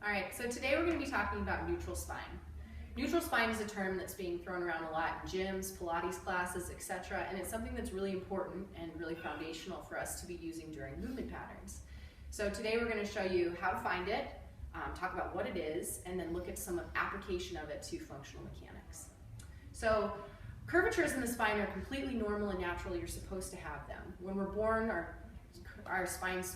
All right, so today we're going to be talking about neutral spine. Neutral spine is a term that's being thrown around a lot in gyms, Pilates classes, etc., and it's something that's really important and really foundational for us to be using during movement patterns. So today we're going to show you how to find it, talk about what it is, and then look at some application of it to functional mechanics. So curvatures in the spine are completely normal and natural. You're supposed to have them. When we're born, our spine's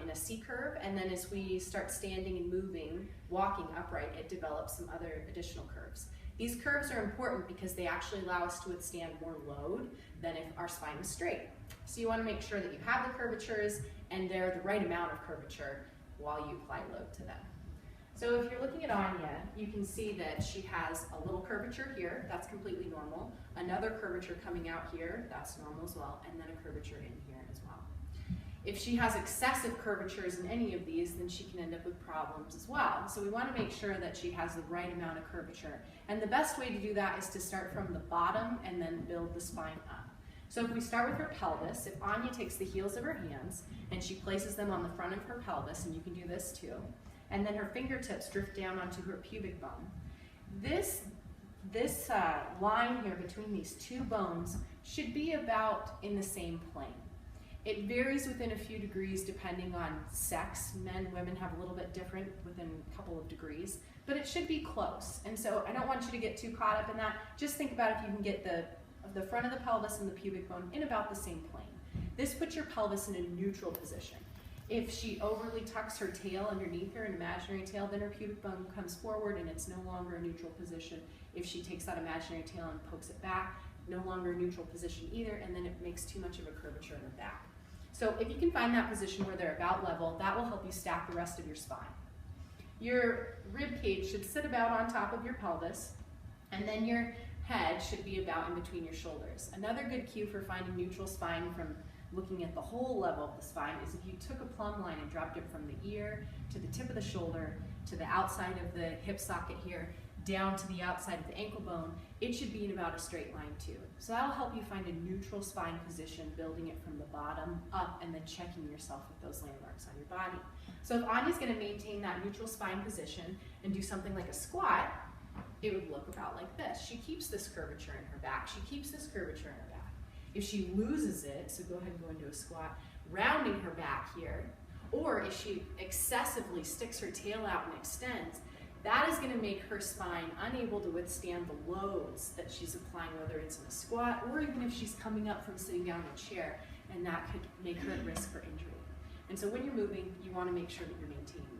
in a C curve, and then as we start standing and moving, walking upright, it develops some other additional curves. These curves are important because they actually allow us to withstand more load than if our spine is straight. So you want to make sure that you have the curvatures and they're the right amount of curvature while you apply load to them. So if you're looking at Anya, you can see that she has a little curvature here, that's completely normal, another curvature coming out here, that's normal as well, and then a curvature in here as well. If she has excessive curvatures in any of these, then she can end up with problems as well. So we want to make sure that she has the right amount of curvature. And the best way to do that is to start from the bottom and then build the spine up. So if we start with her pelvis, if Anya takes the heels of her hands and she places them on the front of her pelvis, and you can do this too, and then her fingertips drift down onto her pubic bone. This line here between these two bones should be about in the same plane. It varies within a few degrees depending on sex. Men and women have a little bit different within a couple of degrees, but it should be close. And so I don't want you to get too caught up in that. Just think about if you can get the front of the pelvis and the pubic bone in about the same plane. This puts your pelvis in a neutral position. If she overly tucks her tail underneath her, an imaginary tail, then her pubic bone comes forward and it's no longer a neutral position. If she takes that imaginary tail and pokes it back, no longer a neutral position either, and then it makes too much of a curvature in her back. So if you can find that position where they're about level, that will help you stack the rest of your spine. Your rib cage should sit about on top of your pelvis, and then your head should be about in between your shoulders. Another good cue for finding neutral spine from looking at the whole level of the spine is if you took a plumb line and dropped it from the ear to the tip of the shoulder to the outside of the hip socket here, down to the outside of the ankle bone, it should be in about a straight line too. So that'll help you find a neutral spine position, building it from the bottom up and then checking yourself with those landmarks on your body. So if Anya's going to maintain that neutral spine position and do something like a squat, it would look about like this. She keeps this curvature in her back. She keeps this curvature in her back. If she loses it, so go ahead and go into a squat, rounding her back here, or if she excessively sticks her tail out and extends, that is going to make her spine unable to withstand the loads that she's applying, whether it's in a squat or even if she's coming up from sitting down in a chair, and that could make her at risk for injury. And so when you're moving, you want to make sure that you're maintaining